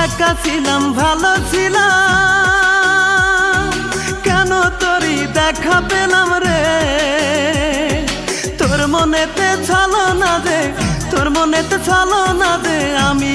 একা ছিলাম ভালো ছিলাম, কেন তোরই দেখা পেলাম রে। তোর মনেতে ছলো না দে, তোর মনেতে ছলো না দে, আমি